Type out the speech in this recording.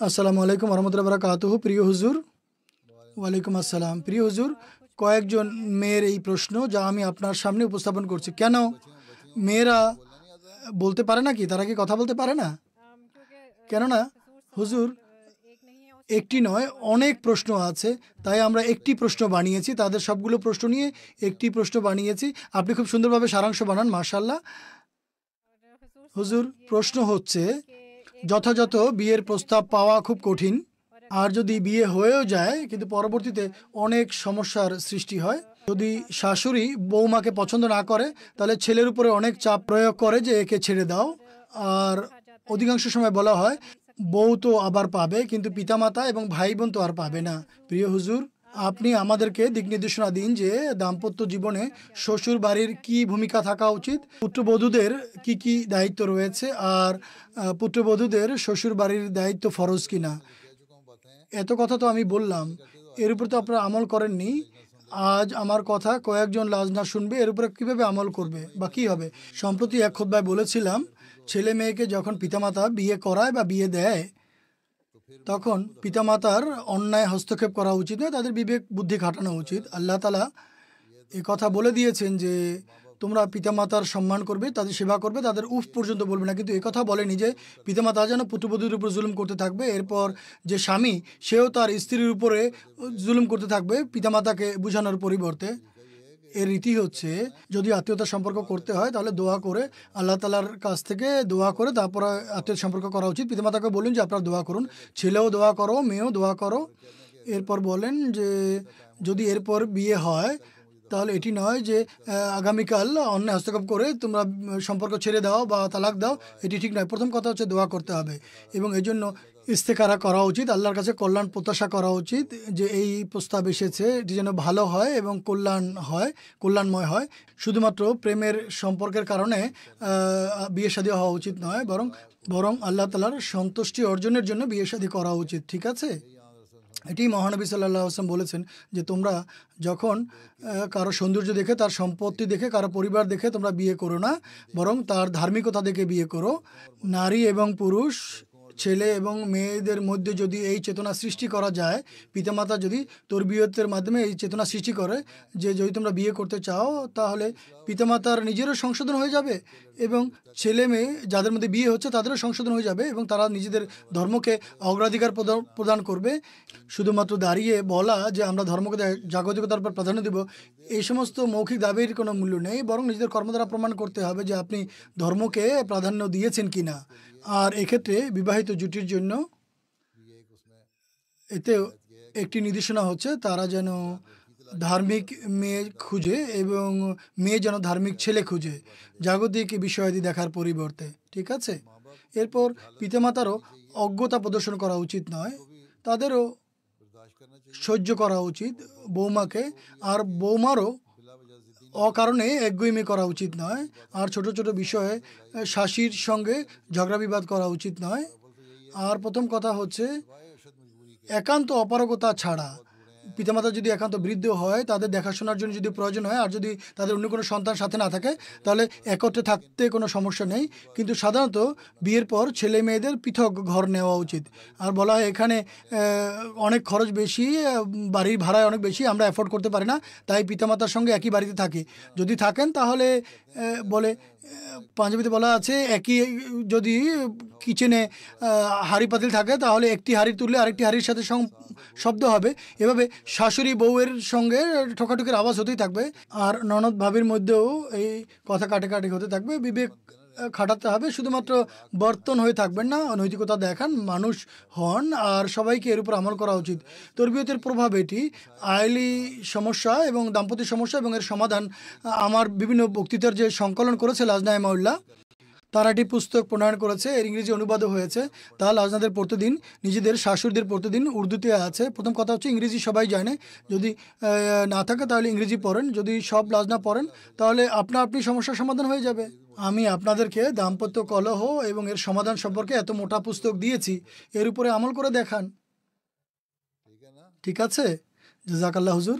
আসসালামু আলাইকুম রহমতুল্লাহ বারাকাতুহু। প্রিয় হুজুর, ওয়ালাইকুম আসসালাম। প্রিয় হুজুর, কয়েকজন মেয়ের এই প্রশ্ন যা আমি আপনার সামনে উপস্থাপন করছি। কেন মেয়েরা বলতে পারে না? কি তারা কি কথা বলতে পারে না? কেননা হুজুর, একটি নয় অনেক প্রশ্ন আছে, তাই আমরা একটি প্রশ্ন বানিয়েছি। তাদের সবগুলো প্রশ্ন নিয়ে একটি প্রশ্ন বানিয়েছি। আপনি খুব সুন্দরভাবে সারাংশ বানান, মাশাআল্লাহ। হুজুর, প্রশ্ন হচ্ছে, যথাযথ বিয়ের প্রস্তাব পাওয়া খুব কঠিন। আর যদি বিয়ে হয়েও যায় কিন্তু পরবর্তীতে অনেক সমস্যার সৃষ্টি হয়। যদি শাশুড়ি বৌমাকে পছন্দ না করে তাহলে ছেলের উপরে অনেক চাপ প্রয়োগ করে যে একে ছেড়ে দাও। আর অধিকাংশ সময় বলা হয় বউ তো আবার পাবে, কিন্তু পিতামাতা এবং ভাই বোন তো আর পাবে না। প্রিয় হুজুর, আপনি আমাদেরকে দিক নির্দেশনা দিন যে দাম্পত্য জীবনে শ্বশুর বাড়ির কি ভূমিকা থাকা উচিত, পুত্রবধূদের কি কি দায়িত্ব রয়েছে, আর পুত্রবধূদের শ্বশুর বাড়ির দায়িত্ব ফরজ কিনা। এত কথা তো আমি বললাম, এর উপর তো আপনারা আমল করেননি। আজ আমার কথা কয়েকজন লাজনা শুনবে, এর উপরে কীভাবে আমল করবে বা কী হবে। সম্প্রতি এক খুতবায় বলেছিলাম, ছেলে মেয়েকে যখন পিতামাতা বিয়ে করায় বা বিয়ে দেয়, তখন পিতামাতার অন্যায় হস্তক্ষেপ করা উচিত নয়, তাদের বিবেক বুদ্ধি খাটানো উচিত। আল্লাহ তাআলা এই কথা বলে দিয়েছেন যে তোমরা পিতামাতার সম্মান করবে, তাদের সেবা করবে, তাদের উফ পর্যন্ত বলবে না। কিন্তু কথা বলেনি যে পিতামাতা যেন পুত্রবধূর উপর জুলুম করতে থাকবে। এরপর যে স্বামী, সেও তার স্ত্রীর উপরে জুলুম করতে থাকবে পিতামাতাকে বোঝানোর পরিবর্তে। এর রীতি হচ্ছে, যদি আত্মীয়তার সম্পর্ক করতে হয় তাহলে দোয়া করে, আল্লাহ তাআলার কাছ থেকে দোয়া করে তারপর আত্মীয়তার সম্পর্ক করা উচিত। পিতামাতাকে বলুন যে আপনারা দোয়া করুন, ছেলেও দোয়া করো, মেয়েও দোয়া করো। এরপর বলেন যে যদি এরপর বিয়ে হয় তাহলে এটি নয় যে আগামীকাল অন্যায় হস্তক্ষেপ করে তোমরা সম্পর্ক ছেড়ে দাও বা তালাক দাও, এটি ঠিক নয়। প্রথম কথা হচ্ছে দোয়া করতে হবে এবং এই জন্য ইস্তেখারা করা উচিত, আল্লাহর কাছে কল্যাণ প্রত্যাশা করা উচিত যে এই প্রস্তাব এসেছে এটি যেন ভালো হয় এবং কল্যাণময় হয়। শুধুমাত্র প্রেমের সম্পর্কের কারণে বিয়ে শাদী হওয়া উচিত নয়, বরং আল্লাহ তাআলার সন্তুষ্টি অর্জনের জন্য বিয়ে শাদী করা উচিত। ঠিক আছে? এটি মহানবী সাল্লাল্লাহু আলাইহি ওয়াসাল্লাম বলেছেন যে তোমরা যখন কারো সৌন্দর্য দেখে, তার সম্পত্তি দেখে, কারো পরিবার দেখে তোমরা বিয়ে করো না, বরং তার ধার্মিকতা দেখে বিয়ে করো। নারী এবং পুরুষ, ছেলে এবং মেয়েদের মধ্যে যদি এই চেতনা সৃষ্টি করা যায়, পিতামাতা যদি তরবিয়তের মাধ্যমে এই চেতনা সৃষ্টি করে যে যদি তোমরা বিয়ে করতে চাও তাহলে পিতামাতার নিজেরও সংশোধন হয়ে যাবে এবং ছেলে মেয়ে যাদের মধ্যে বিয়ে হচ্ছে তাদেরও সংশোধন হয়ে যাবে এবং তারা নিজেদের ধর্মকে অগ্রাধিকার প্রদান করবে। শুধুমাত্র দাঁড়িয়ে বলা যে আমরা ধর্মকে জাগতিকতার উপর প্রাধান্য দেব, এই সমস্ত মৌখিক দাবির কোনো মূল্য নেই, বরং নিজেদের কর্ম দ্বারা প্রমাণ করতে হবে যে আপনি ধর্মকে প্রাধান্য দিয়েছেন কিনা। আর এক্ষেত্রে বিবাহিত জুটির জন্য এতে একটি নির্দেশনা হচ্ছে তারা যেন ধার্মিক মেয়ে খুঁজে এবং মেয়ে যেন ধার্মিক ছেলে খুঁজে, জাগতিক বিষয়াদি দেখার পরিবর্তে। ঠিক আছে? এরপর পিতামাতারও অজ্ঞতা প্রদর্শন করা উচিত নয়, তাদেরও সহ্য করা উচিত বৌমাকে, আর বৌমারও অকারণে একগুঁয়েমি করা উচিত নয়, আর ছোট ছোট বিষয়ে শাশুড়ির সঙ্গে ঝগড়া বিবাদ করা উচিত নয়। আর প্রথম কথা হচ্ছে একান্ত অপারগতা ছাড়া, পিতামাতা যদি একান্ত বৃদ্ধ হয়, তাদের দেখাশোনার জন্য যদি প্রয়োজন হয়, আর যদি তাদের অন্য কোনো সন্তান সাথে না থাকে তাহলে একত্রে থাকতে কোনো সমস্যা নেই। কিন্তু সাধারণত বিয়ের পর ছেলে মেয়েদের পৃথক ঘর নেওয়া উচিত। আর বলা হয় এখানে অনেক খরচ বেশি, বাড়ির ভাড়ায় অনেক বেশি, আমরা অ্যাফোর্ড করতে পারি না, তাই পিতামাতার সঙ্গে একই বাড়িতে থাকি। যদি থাকেন তাহলে বলে পাঞ্জাবিতে বলা আছে, একই যদি কিচেনে হাঁড়ি পাতিল থাকে তাহলে একটি হাঁড়ি তুললে আরেকটি হাঁড়ির সাথে শব্দ হবে। এভাবে শাশুড়ি বউয়ের সঙ্গে ঠোকাঠুকির আওয়াজ হতেই থাকবে, আর ননদ ভাবির মধ্যেও এই কথা কাটাকাটি হতে থাকবে। বিবেক খাটাতে হবে, শুধুমাত্র বর্তন হয়ে থাকবেন না, নৈতিকতা দেখান, মানুষ হন, আর সবাইকে এর উপর আমল করা উচিত। তরবিয়তের প্রভাব এটি আইলি সমস্যা এবং দাম্পত্য সমস্যা এবং এর সমাধান আমার বিভিন্ন বক্তৃতার যে সংকলন করেছে লাজনা ইমাউল্লাহ, তারা একটি পুস্তক প্রণয়ন করেছে, এর ইংরেজি অনুবাদও হয়েছে। তা লাজনাদের পড়তে দিন, নিজেদের শাশুড়িদের পড়তে দিন, উর্দুতে আছে। প্রথম কথা হচ্ছে ইংরেজি সবাই জানে, যদি না থাকে তাহলে ইংরেজি পড়েন। যদি সব লাজনা পড়েন তাহলে আপনি সমস্যার সমাধান হয়ে যাবে। আমি আপনাদেরকে দাম্পত্য কলহ এবং এর সমাধান সম্পর্কে এত মোটা পুস্তক দিয়েছি, এর উপরে আমল করে দেখান। ঠিক আছে? জাযাকাল্লাহ হুজুর।